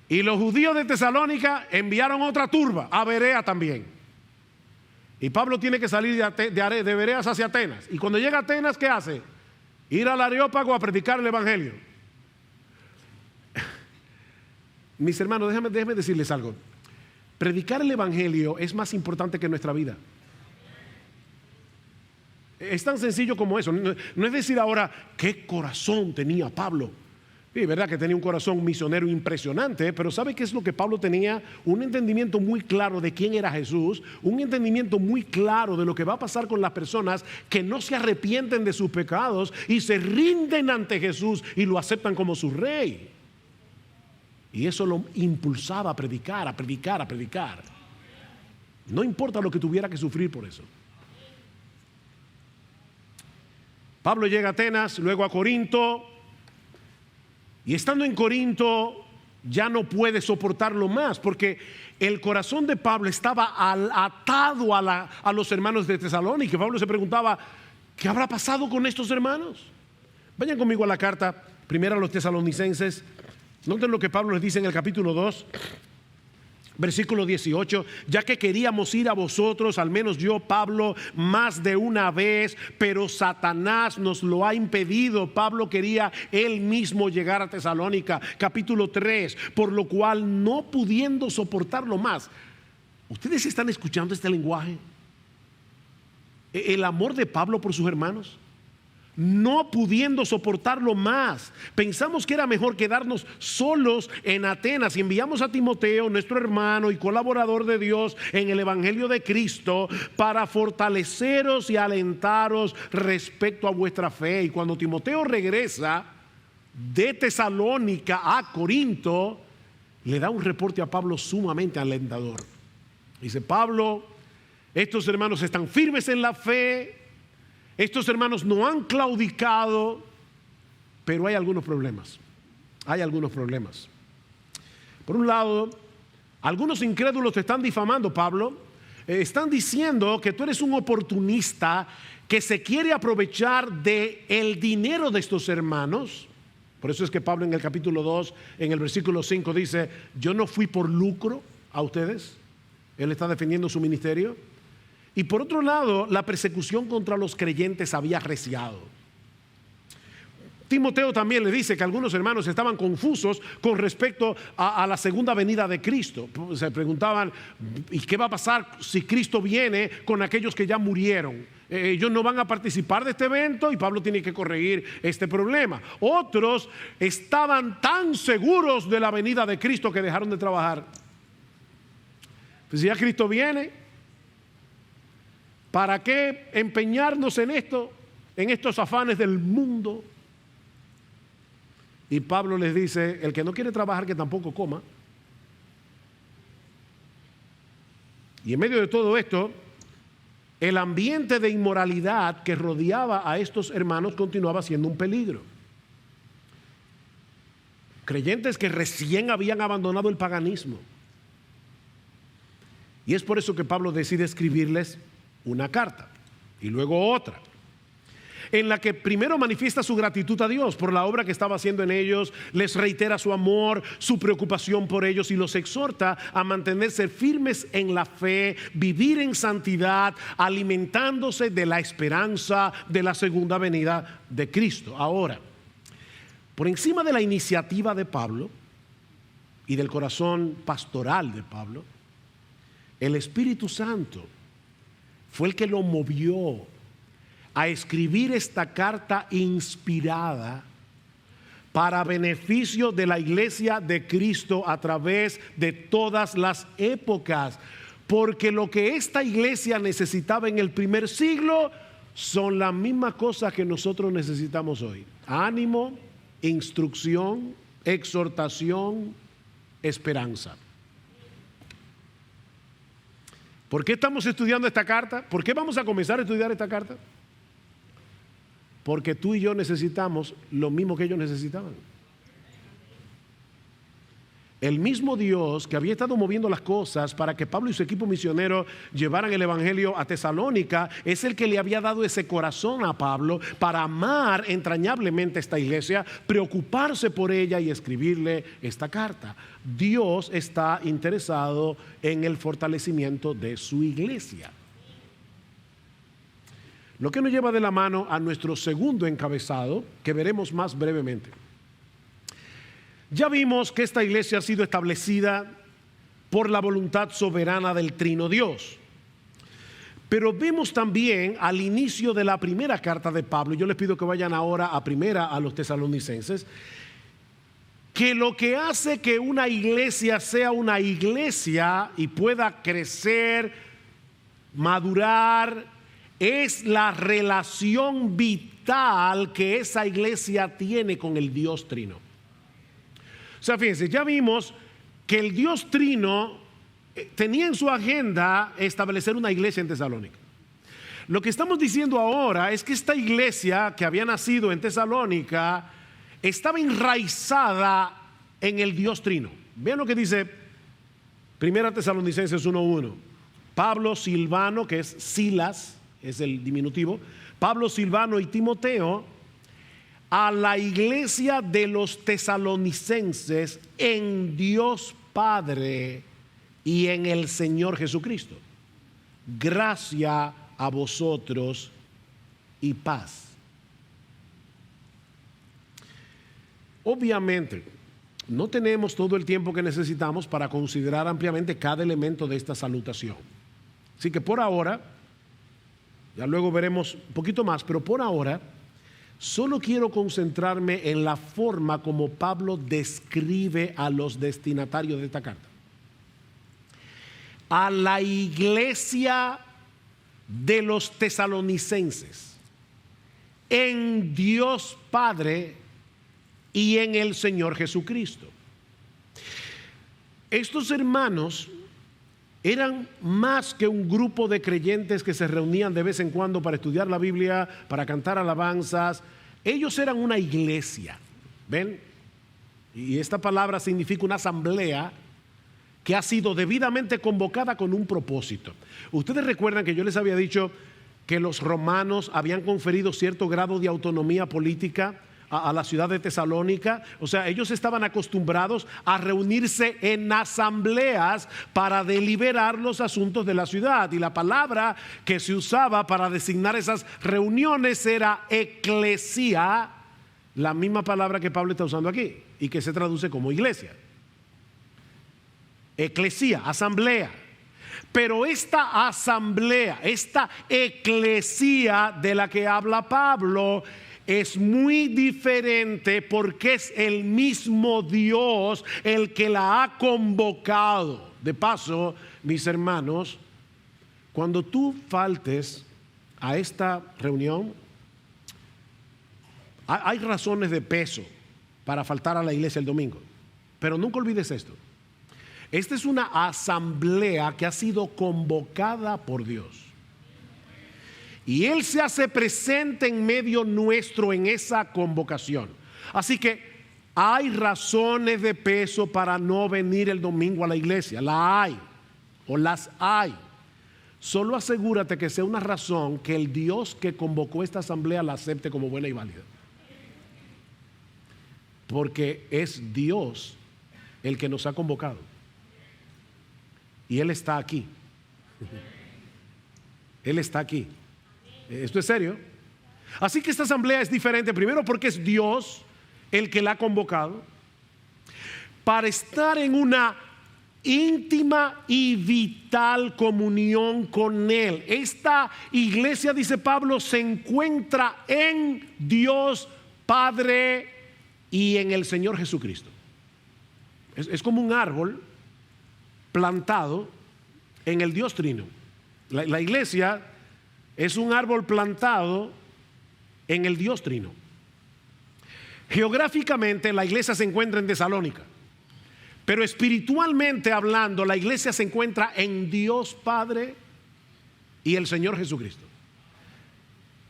y los judíos de Tesalónica enviaron otra turba a Berea también. Y Pablo tiene que salir de Bereas hacia Atenas, y cuando llega a Atenas, ¿qué hace? Ir al Areópago a predicar el evangelio. Mis hermanos, déjenme decirles algo. Predicar el evangelio es más importante que nuestra vida. Es tan sencillo como eso. No es decir ahora qué corazón tenía Pablo. Sí, verdad que tenía un corazón misionero impresionante, pero ¿sabe qué es lo que Pablo tenía? Un entendimiento muy claro de quién era Jesús, un entendimiento muy claro de lo que va a pasar con las personas que no se arrepienten de sus pecados y se rinden ante Jesús y lo aceptan como su rey. Y eso lo impulsaba a predicar, a predicar, a predicar. No importa lo que tuviera que sufrir por eso. Pablo llega a Atenas, luego a Corinto, y estando en Corinto ya no puede soportarlo más, porque el corazón de Pablo estaba atado a los hermanos de Tesalónica. Pablo se preguntaba, ¿qué habrá pasado con estos hermanos? Vayan conmigo a la carta primera a los tesalonicenses. Noten lo que Pablo les dice en el capítulo 2. Versículo 18, ya que queríamos ir a vosotros, al menos yo, Pablo, más de una vez, pero Satanás nos lo ha impedido. Pablo quería él mismo llegar a Tesalónica. Capítulo 3, por lo cual no pudiendo soportarlo más. ¿Ustedes están escuchando este lenguaje? El amor de Pablo por sus hermanos. No pudiendo soportarlo más, pensamos que era mejor quedarnos solos en Atenas, y enviamos a Timoteo, nuestro hermano y colaborador de Dios en el evangelio de Cristo, para fortaleceros y alentaros respecto a vuestra fe. Y cuando Timoteo regresa de Tesalónica a Corinto, le da un reporte a Pablo sumamente alentador. Dice: Pablo, estos hermanos están firmes en la fe, estos hermanos no han claudicado, pero hay algunos problemas. Hay algunos problemas. Por un lado, algunos incrédulos te están difamando, Pablo. Están diciendo que tú eres un oportunista que se quiere aprovechar del dinero de estos hermanos. Por eso es que Pablo en el capítulo 2, en el versículo 5 dice: yo no fui por lucro a ustedes. Él está defendiendo su ministerio. Y por otro lado, la persecución contra los creyentes había arreciado. Timoteo también le dice que algunos hermanos estaban confusos con respecto a la segunda venida de Cristo. Se preguntaban: ¿y qué va a pasar si Cristo viene con aquellos que ya murieron? Ellos no van a participar de este evento, y Pablo tiene que corregir este problema. Otros estaban tan seguros de la venida de Cristo que dejaron de trabajar. Pues si ya Cristo viene, ¿para qué empeñarnos en esto, en estos afanes del mundo? Y Pablo les dice: el que no quiere trabajar, que tampoco coma. Y en medio de todo esto, el ambiente de inmoralidad que rodeaba a estos hermanos continuaba siendo un peligro. creyentes que recién habían abandonado el paganismo. Y es por eso que Pablo decide escribirles una carta y luego otra, en la que primero manifiesta su gratitud a Dios por la obra que estaba haciendo en ellos, les reitera su amor, su preocupación por ellos y los exhorta a mantenerse firmes en la fe, vivir en santidad, alimentándose de la esperanza de la segunda venida de Cristo. Ahora, por encima de la iniciativa de Pablo y del corazón pastoral de Pablo, el Espíritu Santo fue el que lo movió a escribir esta carta inspirada para beneficio de la iglesia de Cristo a través de todas las épocas. Porque lo que esta iglesia necesitaba en el primer siglo son las mismas cosas que nosotros necesitamos hoy: ánimo, instrucción, exhortación, esperanza. ¿Por qué estamos estudiando esta carta? ¿Por qué vamos a comenzar a estudiar esta carta? Porque tú y yo necesitamos lo mismo que ellos necesitaban. El mismo Dios que había estado moviendo las cosas para que Pablo y su equipo misionero llevaran el evangelio a Tesalónica es el que le había dado ese corazón a Pablo para amar entrañablemente a esta iglesia, preocuparse por ella y escribirle esta carta. Dios está interesado en el fortalecimiento de su iglesia. Lo que nos lleva de la mano a nuestro segundo encabezado, que veremos más brevemente. Ya vimos que esta iglesia ha sido establecida por la voluntad soberana del Trino Dios. Pero vemos también al inicio de la primera carta de Pablo, yo les pido que vayan ahora a primera a los tesalonicenses, que lo que hace que una iglesia sea una iglesia y pueda crecer, madurar, es la relación vital que esa iglesia tiene con el Dios Trino. O sea, fíjense, ya vimos que el Dios Trino tenía en su agenda establecer una iglesia en Tesalónica. Lo que estamos diciendo ahora es que esta iglesia que había nacido en Tesalónica estaba enraizada en el Dios Trino. Vean lo que dice Primera Tesalonicenses 1:1. Pablo, Silvano, que es Silas, es el diminutivo, Pablo, Silvano y Timoteo, a la iglesia de los tesalonicenses en Dios Padre y en el Señor Jesucristo. Gracia a vosotros y paz. Obviamente, no tenemos todo el tiempo que necesitamos para considerar ampliamente cada elemento de esta salutación. Así que por ahora, ya luego veremos un poquito más, pero por ahora solo quiero concentrarme en la forma como Pablo describe a los destinatarios de esta carta. A la iglesia de los tesalonicenses, en Dios Padre y en el Señor Jesucristo. Estos hermanos eran más que un grupo de creyentes que se reunían de vez en cuando para estudiar la Biblia, para cantar alabanzas. Ellos eran una iglesia, ¿ven? Y esta palabra significa una asamblea que ha sido debidamente convocada con un propósito. Ustedes recuerdan que yo les había dicho que los romanos habían conferido cierto grado de autonomía política a la ciudad de Tesalónica. O sea, ellos estaban acostumbrados a reunirse en asambleas para deliberar los asuntos de la ciudad, y la palabra que se usaba para designar esas reuniones era eclesía, la misma palabra que Pablo está usando aquí y que se traduce como iglesia. Eclesía, asamblea. Pero esta asamblea, esta eclesía de la que habla Pablo, es muy diferente porque es el mismo Dios el que la ha convocado. De paso, mis hermanos, cuando tú faltes a esta reunión, hay razones de peso para faltar a la iglesia el domingo. Pero nunca olvides esto. Esta es una asamblea que ha sido convocada por Dios. Y Él se hace presente en medio nuestro en esa convocación. Así que Hay razones de peso para no venir el domingo a la iglesia. La hay, o las hay. Solo asegúrate que sea una razón que el Dios que convocó esta asamblea la acepte como buena y válida. Porque es Dios el que nos ha convocado. Y Él está aquí. Él está aquí. Esto es serio. Así que esta asamblea es diferente, primero porque es Dios el que la ha convocado para estar en una íntima y vital comunión con Él. Esta iglesia, dice Pablo, se encuentra en Dios Padre y en el Señor Jesucristo. Es como un árbol plantado en el Dios Trino. La iglesia es un árbol plantado en el Dios Trino. Geográficamente la iglesia se encuentra en Tesalónica, pero espiritualmente hablando la iglesia se encuentra en Dios Padre y el Señor Jesucristo.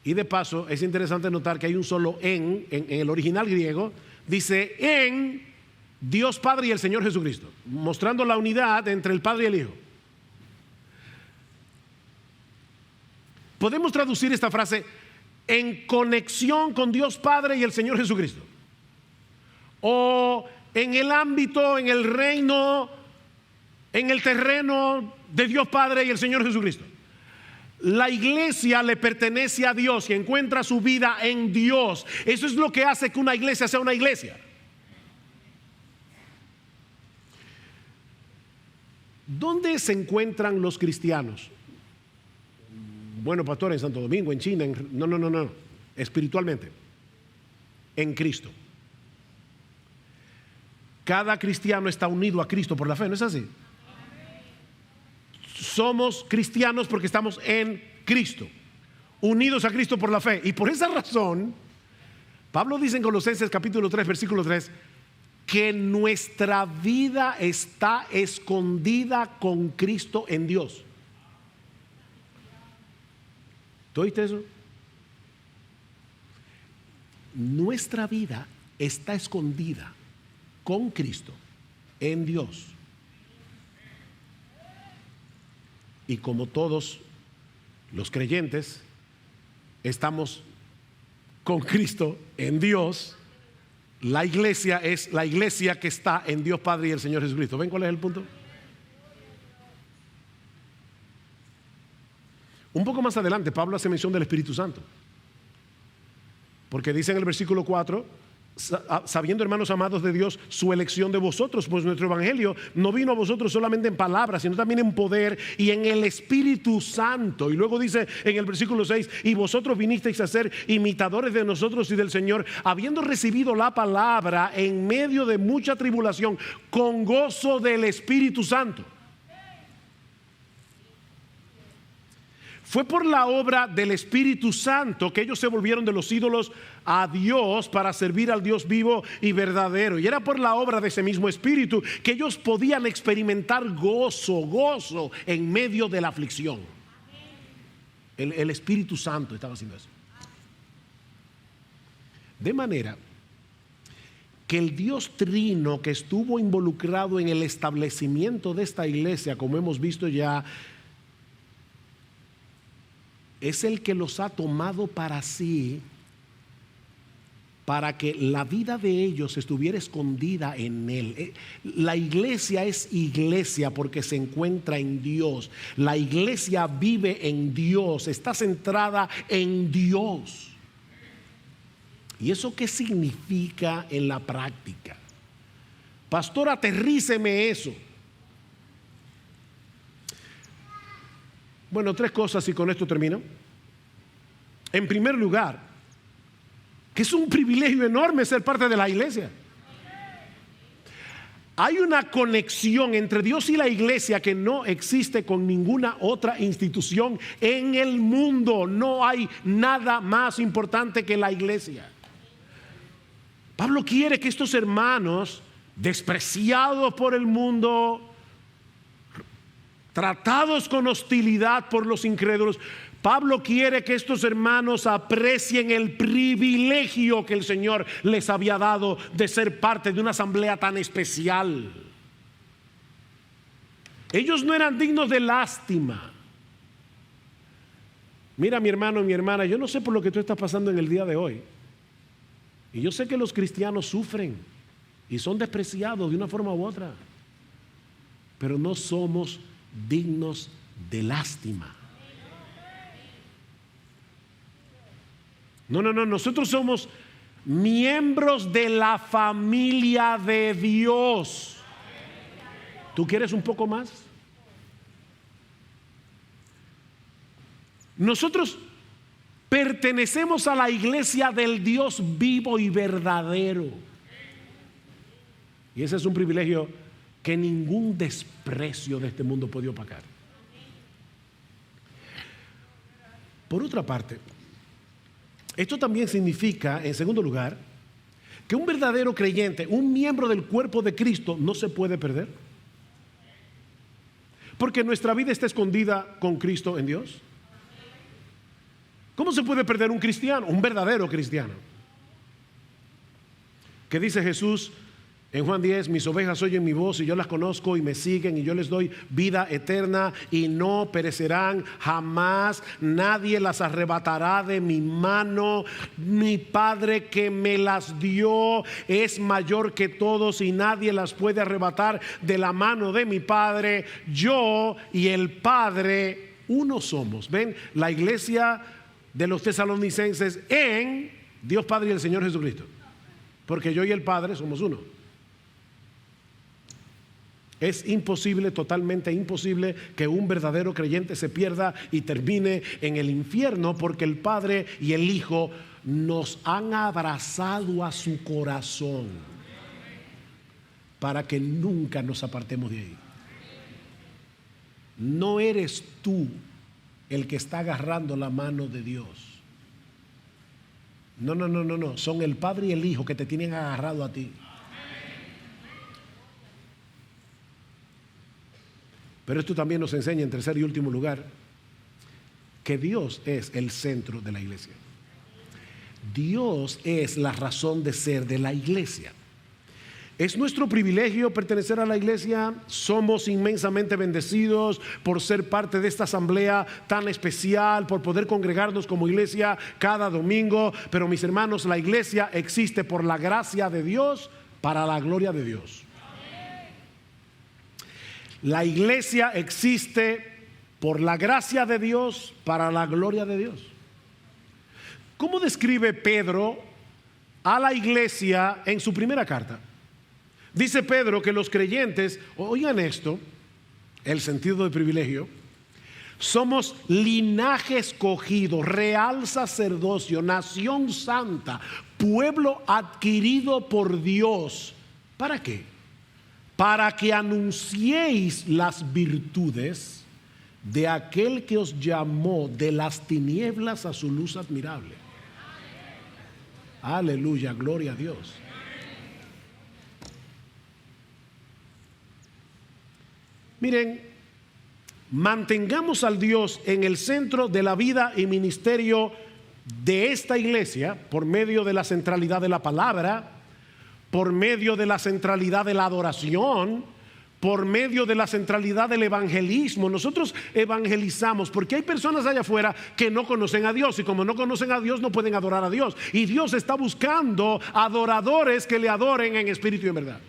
Y de paso es interesante notar que hay un solo en el original griego, dice en Dios Padre y el Señor Jesucristo, mostrando la unidad entre el Padre y el Hijo. Podemos traducir esta frase en conexión con Dios Padre y el Señor Jesucristo, o en el ámbito, en el reino, en el terreno de Dios Padre y el Señor Jesucristo. La iglesia le pertenece a Dios y encuentra su vida en Dios. Eso es lo que hace que una iglesia sea una iglesia. ¿Dónde se encuentran los cristianos? Bueno, pastor, en Santo Domingo, en China, no. Espiritualmente, en Cristo. Cada cristiano está unido a Cristo por la fe, ¿no es así? Somos cristianos porque estamos en Cristo, unidos a Cristo por la fe. Y por esa razón, Pablo dice en Colosenses capítulo 3, versículo 3, que nuestra vida está escondida con Cristo en Dios. ¿Tú oíste eso? Nuestra vida está escondida con Cristo en Dios. Y como todos los creyentes estamos con Cristo en Dios, la iglesia es la iglesia que está en Dios Padre y el Señor Jesucristo. ¿Ven cuál es el punto? Un poco más adelante Pablo hace mención del Espíritu Santo, porque dice en el versículo 4: sabiendo, hermanos amados de Dios, su elección de vosotros, pues nuestro evangelio no vino a vosotros solamente en palabras, sino también en poder y en el Espíritu Santo. Y luego dice en el versículo 6: y vosotros vinisteis a ser imitadores de nosotros y del Señor, habiendo recibido la palabra en medio de mucha tribulación, con gozo del Espíritu Santo. Fue por la obra del Espíritu Santo que ellos se volvieron de los ídolos a Dios para servir al Dios vivo y verdadero. Y era por la obra de ese mismo Espíritu que ellos podían experimentar gozo en medio de la aflicción. El Espíritu Santo estaba haciendo eso. De manera que el Dios Trino que estuvo involucrado en el establecimiento de esta iglesia, como hemos visto ya, es el que los ha tomado para sí, para que la vida de ellos estuviera escondida en Él. La iglesia es iglesia porque se encuentra en Dios. La iglesia vive en Dios, está centrada en Dios. ¿Y eso qué significa en la práctica? Pastor, aterríceme eso. Bueno, 3 cosas y con esto termino. En primer lugar, que es un privilegio enorme ser parte de la iglesia. Hay una conexión entre Dios y la iglesia que no existe con ninguna otra institución en el mundo. No hay nada más importante que la iglesia. Pablo quiere que estos hermanos, despreciados por el mundo, tratados con hostilidad por los incrédulos, Pablo quiere que estos hermanos aprecien el privilegio que el Señor les había dado de ser parte de una asamblea tan especial. Ellos no eran dignos de lástima. Mira, mi hermano y mi hermana, yo no sé por lo que tú estás pasando en el día de hoy. Y yo sé que los cristianos sufren y son despreciados de una forma u otra. Pero no somos dignos de lástima. No, nosotros somos miembros de la familia de Dios. ¿Tú quieres un poco más? Nosotros pertenecemos a la iglesia del Dios vivo y verdadero. Y ese es un privilegio que ningún desprecio de este mundo puede opacar. Por otra parte, esto también significa, en segundo lugar, que un verdadero creyente, un miembro del cuerpo de Cristo, no se puede perder. Porque nuestra vida está escondida con Cristo en Dios. ¿Cómo se puede perder un cristiano, un verdadero cristiano? ¿Qué dice Jesús en Juan 10? Mis ovejas oyen mi voz y yo las conozco y me siguen y yo les doy vida eterna y no perecerán jamás. Nadie las arrebatará de mi mano. Mi Padre que me las dio es mayor que todos y nadie las puede arrebatar de la mano de mi Padre. Yo y el Padre uno somos. ¿Ven? La iglesia de los tesalonicenses en Dios Padre y el Señor Jesucristo. Porque yo y el Padre somos uno. Es imposible, totalmente imposible, que un verdadero creyente se pierda y termine en el infierno, porque el Padre y el Hijo nos han abrazado a su corazón para que nunca nos apartemos de ahí. No eres tú el que está agarrando la mano de Dios. No. Son el Padre y el Hijo que te tienen agarrado a ti. Pero esto también nos enseña, en tercer y último lugar, que Dios es el centro de la iglesia. Dios es la razón de ser de la iglesia. Es nuestro privilegio pertenecer a la iglesia. Somos inmensamente bendecidos por ser parte de esta asamblea tan especial, por poder congregarnos como iglesia cada domingo. Pero mis hermanos, la iglesia existe por la gracia de Dios, para la gloria de Dios. La iglesia existe por la gracia de Dios, para la gloria de Dios. ¿Cómo describe Pedro a la iglesia en su primera carta? Dice Pedro que los creyentes, oigan esto, el sentido de privilegio, somos linaje escogido, real sacerdocio, nación santa, pueblo adquirido por Dios. ¿Para qué? Para que anunciéis las virtudes de aquel que os llamó de las tinieblas a su luz admirable. Aleluya, gloria a Dios. Miren, mantengamos al Dios en el centro de la vida y ministerio de esta iglesia por medio de la centralidad de la palabra, por medio de la centralidad de la adoración, por medio de la centralidad del evangelismo. Nosotros evangelizamos porque hay personas allá afuera que no conocen a Dios, y como no conocen a Dios no pueden adorar a Dios, y Dios está buscando adoradores que le adoren en espíritu y en verdad.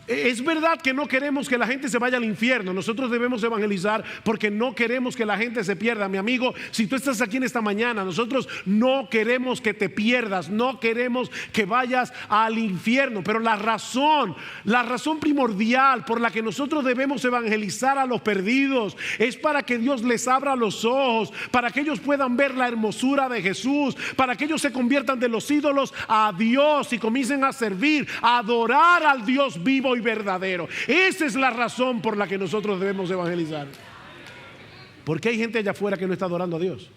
Es verdad que no queremos que la gente se vaya al infierno. Nosotros debemos evangelizar porque no queremos que la gente se pierda. Mi amigo, si tú estás aquí en esta mañana, nosotros no queremos que te pierdas, no queremos que vayas al infierno. Pero la razón primordial por la que nosotros debemos evangelizar a los perdidos es para que Dios les abra los ojos, para que ellos puedan ver la hermosura de Jesús, para que ellos se conviertan de los ídolos a Dios y comiencen a servir, a adorar al Dios vivo y verdadero. Esa es la razón por la que nosotros debemos evangelizar. Porque hay gente allá afuera que no está adorando a Dios.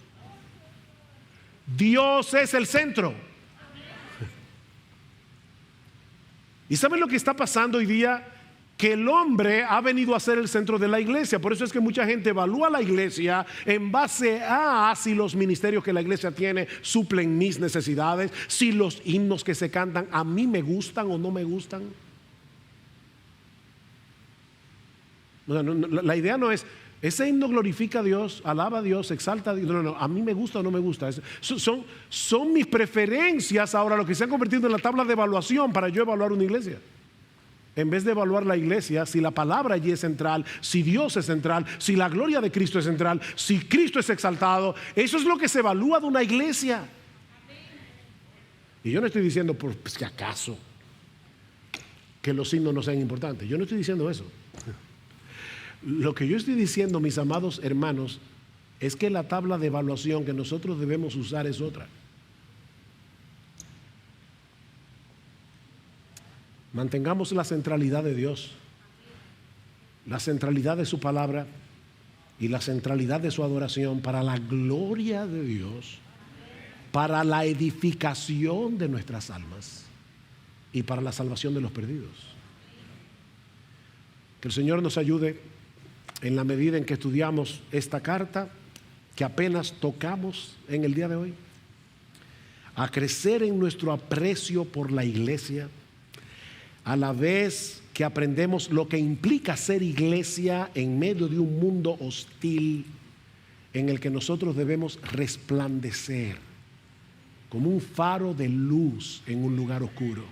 Dios es el centro. ¿Y saben lo que está pasando hoy día? que el hombre ha venido a ser el centro de la iglesia. Por eso es que mucha gente evalúa la iglesia en base a si los ministerios que la iglesia tiene suplen mis necesidades, si los himnos que se cantan a mí me gustan o no me gustan. La idea no es, ese himno glorifica a Dios, alaba a Dios, exalta a Dios. No, a mí me gusta o no me gusta. Son mis preferencias ahora lo que se han convertido en la tabla de evaluación para yo evaluar una iglesia. En vez de evaluar la iglesia, si la palabra allí es central, si Dios es central, si la gloria de Cristo es central, si Cristo es exaltado, eso es lo que se evalúa de una iglesia. Y yo no estoy diciendo por si acaso que los himnos no sean importantes. Yo no estoy diciendo eso. Lo que yo estoy diciendo, mis amados hermanos, es que la tabla de evaluación que nosotros debemos usar es otra. Mantengamos la centralidad de Dios, la centralidad de su palabra y la centralidad de su adoración para la gloria de Dios, para la edificación de nuestras almas y para la salvación de los perdidos. Que el Señor nos ayude en la medida en que estudiamos esta carta que apenas tocamos en el día de hoy, a crecer en nuestro aprecio por la iglesia, a la vez que aprendemos lo que implica ser iglesia en medio de un mundo hostil en el que nosotros debemos resplandecer como un faro de luz en un lugar oscuro.